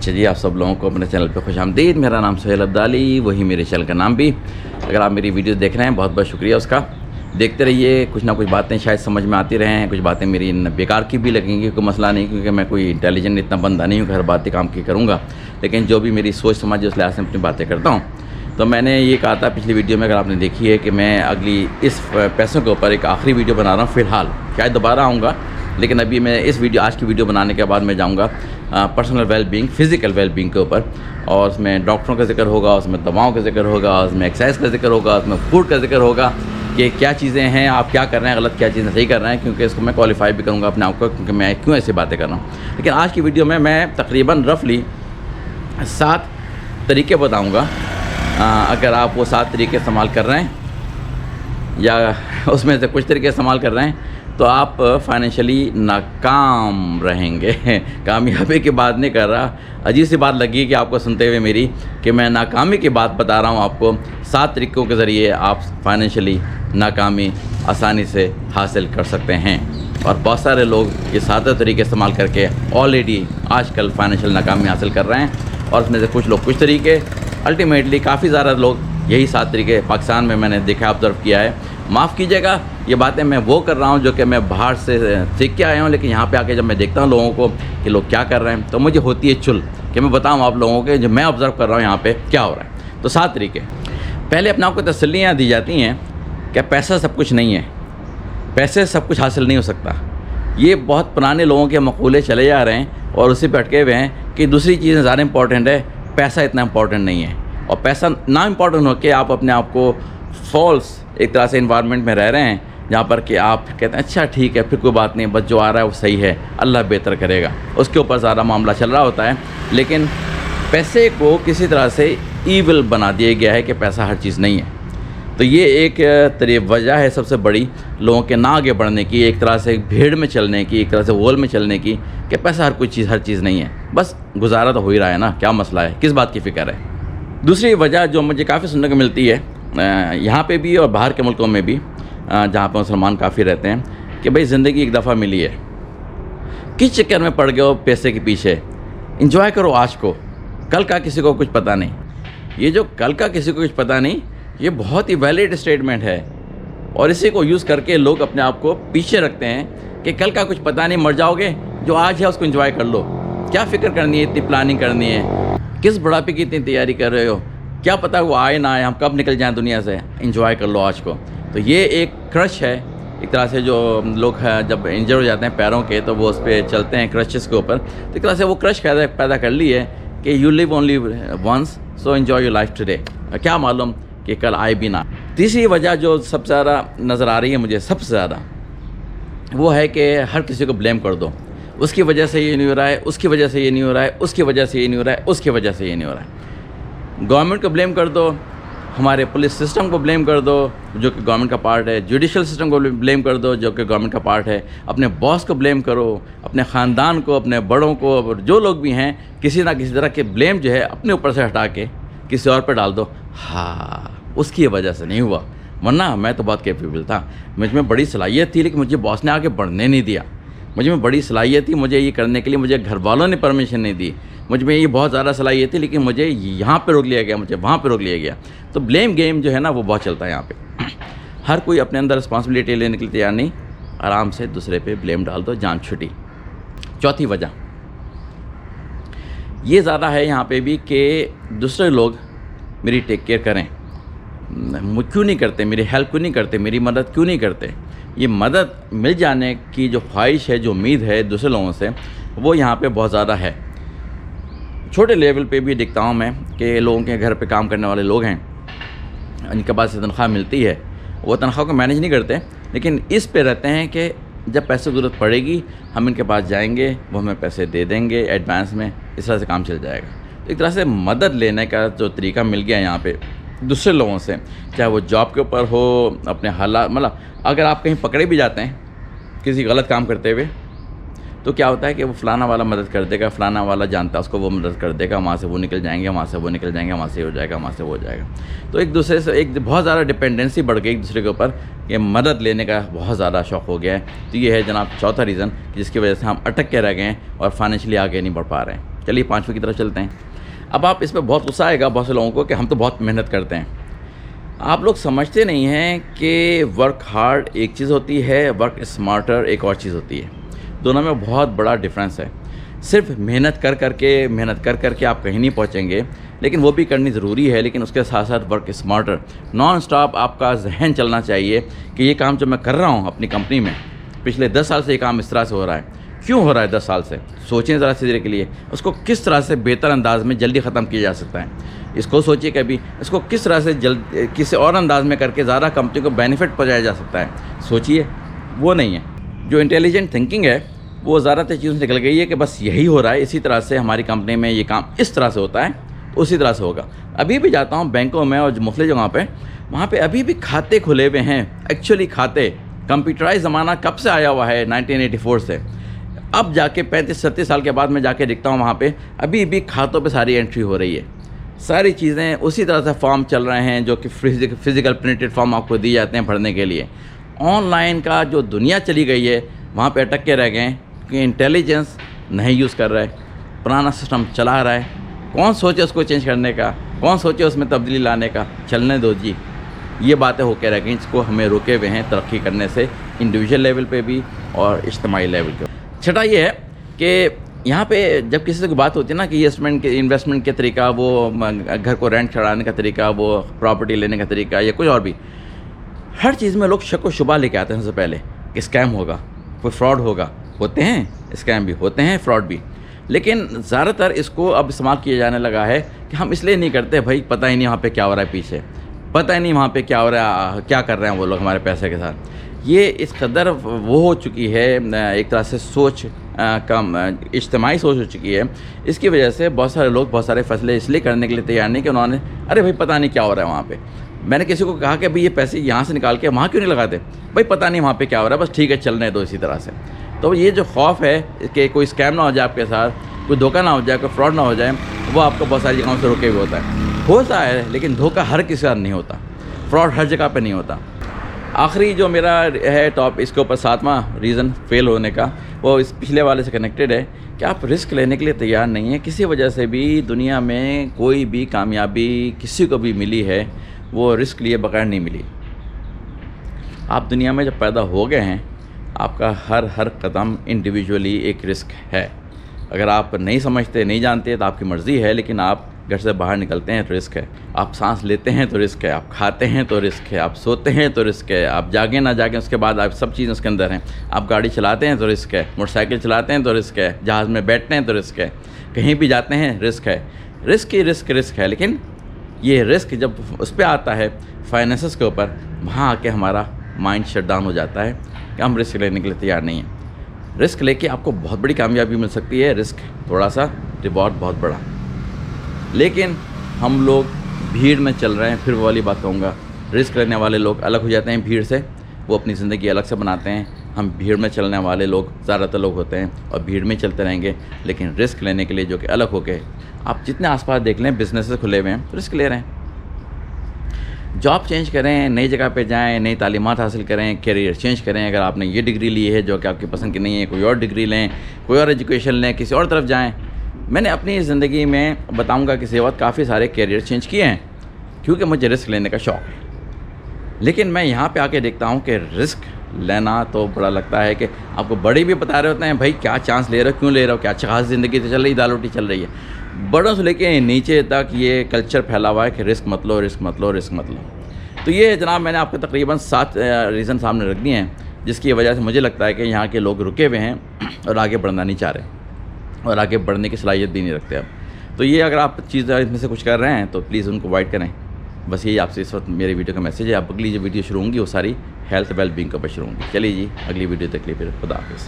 اچھا جی، آپ سب لوگوں کو اپنے چینل پہ خوش آمدید۔ میرا نام سہیل عبدالی، وہی میرے چینل کا نام بھی۔ اگر آپ میری ویڈیوز دیکھ رہے ہیں بہت بہت شکریہ اس کا، دیکھتے رہیے، کچھ نہ کچھ باتیں شاید سمجھ میں آتی رہیں، کچھ باتیں میری بیکار کی بھی لگیں گی، کوئی مسئلہ نہیں، کیونکہ میں کوئی انٹیلیجنٹ اتنا بندہ نہیں ہوں کہ ہر باتیں کام کی کروں گا، لیکن جو بھی میری سوچ سمجھ ہے اس لحاظ سے اپنی باتیں کرتا ہوں۔ تو میں نے یہ کہا تھا پچھلی ویڈیو میں، اگر آپ نے دیکھی ہے، کہ میں اگلی اس پیسوں کے اوپر ایک آخری ویڈیو بنا رہا ہوں فی الحال، شاید دوبارہ آؤں گا، لیکن ابھی میں اس ویڈیو آج کی ویڈیو بنانے کے بعد میں جاؤں گا personal well being, physical well being کے اوپر، اور اس میں ڈاکٹروں کا ذکر ہوگا، اس میں دواؤں کا ذکر ہوگا، اس میں ایکسرسائز کا ذکر ہوگا، اس میں فوڈ کا ذکر ہوگا کہ کیا چیزیں ہیں، آپ کیا کر رہے ہیں غلط، کیا چیزیں صحیح کر رہے ہیں، کیونکہ اس کو میں کوالیفائی بھی کروں گا اپنے آپ کو، کیونکہ میں کیوں ایسی باتیں کر رہا ہوں۔ لیکن آج کی ویڈیو میں تقریباً رفلی 7 طریقے بتاؤں گا، اگر آپ وہ 7 طریقے استعمال کر رہے ہیں یا اس میں سے کچھ طریقے استعمال کر رہے ہیں تو آپ فائنینشلی ناکام رہیں گے۔ کامیابی کی بات نہیں کر رہا، عجیب سی بات لگی کہ آپ کو سنتے ہوئے میری، کہ میں ناکامی کی بات بتا رہا ہوں آپ کو۔ 7 طریقوں کے ذریعے آپ فائنینشلی ناکامی آسانی سے حاصل کر سکتے ہیں، اور بہت سارے لوگ یہ 7 طریقے استعمال کر کے آلریڈی آج کل فائنینشل ناکامی حاصل کر رہے ہیں، اور اس میں سے کچھ لوگ کچھ طریقے، الٹیمیٹلی کافی زیادہ لوگ یہی 7 طریقے پاکستان میں نے دیکھا، آبزرو کیا ہے۔ معاف کیجیے گا، یہ باتیں میں وہ کر رہا ہوں جو کہ میں باہر سے سیکھ کے آیا ہوں، لیکن یہاں پہ آ کے جب میں دیکھتا ہوں لوگوں کو کہ لوگ کیا کر رہے ہیں، تو مجھے ہوتی ہے چل کہ میں بتاؤں آپ لوگوں کے جو میں آبزرو کر رہا ہوں یہاں پہ کیا ہو رہا ہے۔ تو 7 طریقے، پہلے اپنے آپ کو تسلیاں دی جاتی ہیں کہ پیسہ سب کچھ نہیں ہے، پیسے سب کچھ حاصل نہیں ہو سکتا۔ یہ بہت پرانے لوگوں کے مقولے چلے جا رہے ہیں اور اسی پہ اٹکے ہوئے ہیں کہ دوسری چیزیں زیادہ امپورٹنٹ ہے، پیسہ اتنا امپورٹنٹ نہیں ہے، اور پیسہ نہ امپورٹنٹ ہو کے آپ اپنے آپ کو فالس ایک طرح سے انوائرمنٹ میں رہ رہے ہیں، جہاں پر کہ آپ کہتے ہیں اچھا ٹھیک ہے، پھر کوئی بات نہیں، بس جو آ رہا ہے وہ صحیح ہے، اللہ بہتر کرے گا، اس کے اوپر زیادہ معاملہ چل رہا ہوتا ہے۔ لیکن پیسے کو کسی طرح سے ایول بنا دیا گیا ہے کہ پیسہ ہر چیز نہیں ہے۔ تو یہ ایک وجہ ہے سب سے بڑی لوگوں کے نہ آگے بڑھنے کی، ایک طرح سے بھیڑ میں چلنے کی، ایک طرح سے وول میں چلنے کی، کہ پیسہ ہر چیز نہیں ہے، بس گزارا تو ہو ہی رہا ہے نا، کیا مسئلہ ہے، کس بات کی فکر ہے۔ دوسری وجہ جو مجھے کافی سننے کو ملتی ہے یہاں پہ بھی اور باہر کے ملکوں میں بھی، جہاں پہ مسلمان کافی رہتے ہیں، کہ بھئی زندگی ایک دفعہ ملی ہے، کس چکر میں پڑ گئے ہو پیسے کے پیچھے، انجوائے کرو آج کو، کل کا کسی کو کچھ پتہ نہیں۔ یہ جو کل کا کسی کو کچھ پتہ نہیں، یہ بہت ہی ویلڈ اسٹیٹمنٹ ہے، اور اسی کو یوز کر کے لوگ اپنے آپ کو پیچھے رکھتے ہیں کہ کل کا کچھ پتہ نہیں، مر جاؤ گے، جو آج ہے اس کو انجوائے کر لو، کیا فکر کرنی ہے، اتنی پلاننگ کرنی ہے، کس بڑھاپے کی اتنی تیاری کر رہے ہو، کیا پتہ وہ آئے نہ آئے، ہم کب نکل جائیں دنیا سے، انجوائے کر لو آج کو۔ تو یہ ایک کرش ہے ایک طرح سے، جو لوگ جب انجر ہو جاتے ہیں پیروں کے تو وہ اس پہ چلتے ہیں کرشز کے اوپر، تو ایک طرح سے وہ کرش پیدا کر لی ہے کہ you live only once, so enjoy your life today, کیا معلوم کہ کل آئے بھی نہ۔ تیسری وجہ جو سب سے زیادہ نظر آ رہی ہے مجھے، سب سے زیادہ، وہ ہے کہ ہر کسی کو بلیم کر دو، اس کی وجہ سے یہ نہیں ہو رہا ہے، اس کی وجہ سے یہ نہیں ہو رہا ہے، اس کی وجہ سے یہ نہیں ہو رہا ہے، اس کی وجہ سے یہ نہیں ہو رہا ہے۔ گورنمنٹ کو بلیم کر دو، ہمارے پولیس سسٹم کو بلیم کر دو جو کہ گورنمنٹ کا پارٹ ہے، جوڈیشل سسٹم کو بلیم کر دو جو کہ گورنمنٹ کا پارٹ ہے، اپنے باس کو بلیم کرو، اپنے خاندان کو، اپنے بڑوں کو، جو لوگ بھی ہیں، کسی نہ کسی طرح کے بلیم جو ہے اپنے اوپر سے ہٹا کے کسی اور پہ ڈال دو، ہاں اس کی وجہ سے نہیں ہوا، ورنہ میں تو بہت کیپیبل تھا، مجھ میں بڑی صلاحیت تھی، لیکن مجھے باس نے آگے بڑھنے نہیں دیا، مجھ میں بڑی صلاحیت تھی، مجھے یہ کرنے کے لیے مجھے گھر والوں نے پرمیشن نہیں دی، مجھ میں یہ بہت زیادہ صلاحیت تھی، لیکن مجھے یہاں پہ روک لیا گیا، مجھے وہاں پہ روک لیا گیا۔ تو بلیم گیم جو ہے نا وہ بہت چلتا ہے یہاں پہ، ہر کوئی اپنے اندر رسپانسبلٹی لینے کے لیے تیار نہیں، آرام سے دوسرے پہ بلیم ڈال دو، جان چھٹی۔ چوتھی وجہ یہ زیادہ ہے یہاں پہ بھی کہ دوسرے لوگ میری ٹیک کیئر کریں، کیوں نہیں کرتے، میری ہیلپ کیوں نہیں کرتے، میری مدد کیوں نہیں کرتے۔ یہ مدد مل جانے کی جو خواہش ہے، جو امید ہے دوسرے لوگوں سے، وہ یہاں پہ بہت زیادہ ہے۔ چھوٹے لیول پہ بھی دیکھتا ہوں میں کہ لوگوں کے گھر پہ کام کرنے والے لوگ ہیں، ان کے پاس سے تنخواہ ملتی ہے، وہ تنخواہ کو مینیج نہیں کرتے، لیکن اس پہ رہتے ہیں کہ جب پیسے کی ضرورت پڑے گی ہم ان کے پاس جائیں گے، وہ ہمیں پیسے دے دیں گے ایڈوانس میں، اس طرح سے کام چل جائے گا۔ ایک طرح سے مدد لینے کا جو طریقہ مل گیا یہاں پہ دوسرے لوگوں سے، چاہے وہ جاب کے اوپر ہو، اپنے حالات، مطلب اگر آپ کہیں پکڑے بھی جاتے ہیں کسی غلط کام کرتے ہوئے، تو کیا ہوتا ہے کہ وہ فلانا والا مدد کر دے گا، فلانا والا جانتا ہے اس کو، وہ مدد کر دے گا، وہاں سے وہ نکل جائیں گے، وہاں سے وہ نکل جائیں گے، وہاں سے ہو جائے گا، وہاں سے وہ ہو جائے گا۔ تو ایک دوسرے سے ایک بہت زیادہ ڈپینڈنسی بڑھ گئی ایک دوسرے کے اوپر، کہ مدد لینے کا بہت زیادہ شوق ہو گیا ہے۔ تو یہ ہے جناب چوتھا ریزن جس کی وجہ سے ہم اٹک کے رہ گئے ہیں اور فائنینشلی آگے نہیں بڑھ پا رہے ہیں۔ چلیے 5ویں کی طرف چلتے ہیں. اب آپ اس پہ بہت غصہ آئے گا بہت سے لوگوں کو کہ ہم تو بہت محنت کرتے ہیں. آپ لوگ سمجھتے نہیں ہیں کہ ورک ہارڈ ایک چیز ہوتی ہے, ورک اسمارٹر ایک اور چیز ہوتی ہے. دونوں میں بہت بڑا ڈفرینس ہے. صرف محنت کر کے آپ کہیں نہیں پہنچیں گے, لیکن وہ بھی کرنی ضروری ہے, لیکن اس کے ساتھ ساتھ ورک اسمارٹر, نان اسٹاپ آپ کا ذہن چلنا چاہیے کہ یہ کام جو میں کر رہا ہوں اپنی کمپنی میں, پچھلے 10 سال سے یہ کام اس طرح سے ہو رہا ہے. کیوں ہو رہا ہے 10 سال سے؟ سوچیں ذرا سی دیر کے لیے. اس کو کس طرح سے بہتر انداز میں جلدی ختم کیا جا سکتا ہے, اس کو سوچیے کبھی. اس کو کس طرح سے کسی اور انداز میں کر کے زیادہ کمپنی کو بینیفٹ پہنچایا جا سکتا ہے, سوچیے. وہ نہیں ہے. جو انٹیلیجنٹ تھنکنگ ہے وہ زیادہ تر چیزوں سے نکل گئی ہے کہ بس یہی ہو رہا ہے, اسی طرح سے ہماری کمپنی میں یہ کام اس طرح سے ہوتا ہے, اسی طرح سے ہوگا. ابھی بھی جاتا ہوں بینکوں میں اور مختلف جگہوں پہ, وہاں پہ ابھی بھی کھاتے کھلے ہوئے ہیں. ایکچولی کھاتے, کمپیوٹرائز زمانہ کب سے آیا ہوا ہے؟ 1984 سے. اب جا کے 35-37 سال کے بعد میں جا کے دیکھتا ہوں وہاں پہ ابھی بھی کھاتوں پہ ساری انٹری ہو رہی ہے. ساری چیزیں اسی طرح سے فارم چل رہے ہیں جو کہ فزیکل پرنٹڈ فارم آپ کو دی جاتے ہیں بھرنے کے لیے. آن لائن کا جو دنیا چلی گئی ہے وہاں پہ اٹک کے رہ گئے ہیں کہ انٹیلیجنس نہیں یوز کر رہا ہے, پرانا سسٹم چلا رہا ہے. کون سوچے اس کو چینج کرنے کا, کون سوچے اس میں تبدیلی لانے کا؟ چلنے دو جی. یہ باتیں ہو کے رہ گئیں جس کو ہمیں روکے ہوئے ہیں ترقی کرنے سے, انڈیویجول لیول پہ بھی اور اجتماعی لیول پہ. چھٹا یہ ہے کہ یہاں پہ جب کسی سے کوئی بات ہوتی ہے نا کہ یہ انویسٹمنٹ کے طریقہ, وہ گھر کو رینٹ چڑھانے کا طریقہ, وہ پراپرٹی لینے کا طریقہ یا کچھ اور بھی, ہر چیز میں لوگ شک و شبہ لے کے آتے ہیں. سب سے پہلے کہ اسکیم ہوگا, کوئی فراڈ ہوگا. ہوتے ہیں اسکیم بھی, ہوتے ہیں فراڈ بھی, لیکن زیادہ تر اس کو اب استعمال کیا جانے لگا ہے کہ ہم اس لیے نہیں کرتے بھائی پتہ ہی نہیں وہاں پہ کیا ہو رہا ہے, پیچھے پتہ ہی نہیں وہاں پہ کیا ہو رہا ہے, کیا کر رہے ہیں وہ لوگ ہمارے پیسے کے ساتھ. یہ اس قدر وہ ہو چکی ہے, ایک طرح سے سوچ کم اجتماعی سوچ ہو چکی ہے. اس کی وجہ سے بہت سارے لوگ بہت سارے فیصلے اس لیے کرنے کے لیے تیار نہیں کہ انہوں نے ارے بھائی پتہ نہیں کیا ہو رہا ہے وہاں پہ. میں نے کسی کو کہا کہ بھائی یہ پیسے یہاں سے نکال کے وہاں کیوں نہیں لگاتے؟ بھائی پتہ نہیں وہاں پہ کیا ہو رہا ہے, بس ٹھیک ہے چلنے دو اسی طرح سے. تو یہ جو خوف ہے کہ کوئی اسکیم نہ ہو جائے آپ کے ساتھ, کوئی دھوکہ نہ ہو جائے, کوئی فراڈ نہ ہو جائے, وہ آپ کو بہت ساری جگہوں سے روکے ہوئے ہوتا ہے. لیکن دھوکہ ہر کسی کے ساتھ نہیں ہوتا, فراڈ ہر جگہ پہ نہیں ہوتا. آخری جو میرا ہے ٹاپ, اس کے اوپر 7واں ریزن فیل ہونے کا, وہ اس پچھلے والے سے کنیکٹڈ ہے کہ آپ رسک لینے کے لیے تیار نہیں ہیں. کسی وجہ سے بھی دنیا میں کوئی بھی کامیابی کسی کو بھی ملی ہے وہ رسک لیے بغیر نہیں ملی. آپ دنیا میں جب پیدا ہو گئے ہیں, آپ کا ہر قدم انڈیویجولی ایک رسک ہے. اگر آپ نہیں سمجھتے, نہیں جانتے تو آپ کی مرضی ہے, لیکن آپ گھر سے باہر نکلتے ہیں تو رسک ہے. آپ سانس لیتے ہیں تو رسک ہے, آپ کھاتے ہیں تو رسک ہے, آپ سوتے ہیں تو رسک ہے, آپ جاگیں نہ جاگیں اس کے بعد آپ سب چیزیں اس کے اندر ہیں. آپ گاڑی چلاتے ہیں تو رسک ہے, موٹر سائیکل چلاتے ہیں تو رسک ہے, جہاز میں بیٹھتے ہیں تو رسک ہے, کہیں بھی جاتے ہیں رسک ہے. رسک ہی رسک ہے. لیکن یہ رسک جب اس پہ آتا ہے فائنینسز کے اوپر, وہاں آ کے ہمارا مائنڈ شٹ ڈاؤن ہو جاتا ہے کہ ہم رسک لینے کے لیے تیار نہیں ہیں. رسک لے کے آپ کو بہت بڑی کامیابی مل سکتی ہے, رسک تھوڑا سا, ریوارڈ بہت بڑا. لیکن ہم لوگ بھیڑ میں چل رہے ہیں. پھر وہ والی بات کہوں گا, رسک لینے والے لوگ الگ ہو جاتے ہیں بھیڑ سے, وہ اپنی زندگی الگ سے بناتے ہیں. ہم بھیڑ میں چلنے والے لوگ زیادہ تر لوگ ہوتے ہیں اور بھیڑ میں چلتے رہیں گے, لیکن رسک لینے کے لیے جو کہ الگ ہو کے, آپ جتنے آس پاس دیکھ لیں بزنسز کھلے ہوئے ہیں, رسک لے رہے ہیں. جاب چینج کریں, نئی جگہ پہ جائیں, نئی تعلیمات حاصل کریں, کیریئر چینج کریں. اگر آپ نے یہ ڈگری لی ہے جو کہ آپ کی پسند کی نہیں ہے, کوئی اور ڈگری لیں, کوئی اور ایجوکیشن لیں, کسی اور طرف جائیں. میں نے اپنی زندگی میں بتاؤں گا کسی وقت کافی سارے کیریئر چینج کیے ہیں کیونکہ مجھے رسک لینے کا شوق ہے. لیکن میں یہاں پہ آ کے دیکھتا ہوں کہ رسک لینا تو بڑا لگتا ہے کہ آپ کو بڑے بھی بتا رہے ہوتے ہیں بھائی کیا چانس لے رہے ہو, کیوں لے رہے ہو, کیا اچھا خاص زندگی تو چل رہی, دال روٹی چل رہی ہے. بڑوں سے لے کے نیچے تک یہ کلچر پھیلا ہوا ہے کہ رسک مت لو, رسک مت لو, رسک مت لو. تو یہ جناب میں نے آپ کو تقریباً 7 ریزن سامنے رکھ دیے ہیں جس کی وجہ سے مجھے لگتا ہے کہ یہاں کے لوگ رکے ہوئے ہیں اور آگے بڑھنا نہیں چاہ رہے اور آگے بڑھنے کی صلاحیت بھی نہیں رکھتے اب. تو یہ اگر آپ چیزیں اس میں سے کچھ کر رہے ہیں تو پلیز ان کو اوائڈ کریں. بس یہی آپ سے اس وقت میری ویڈیو کا میسیج ہے. اب اگلی جو ویڈیو شروع ہوں گی وہ ساری ہیلتھ ویل بینگ کے اوپر شروع ہوں گی. چلیے جی, اگلی ویڈیو تک لیے پھر خدا حافظ.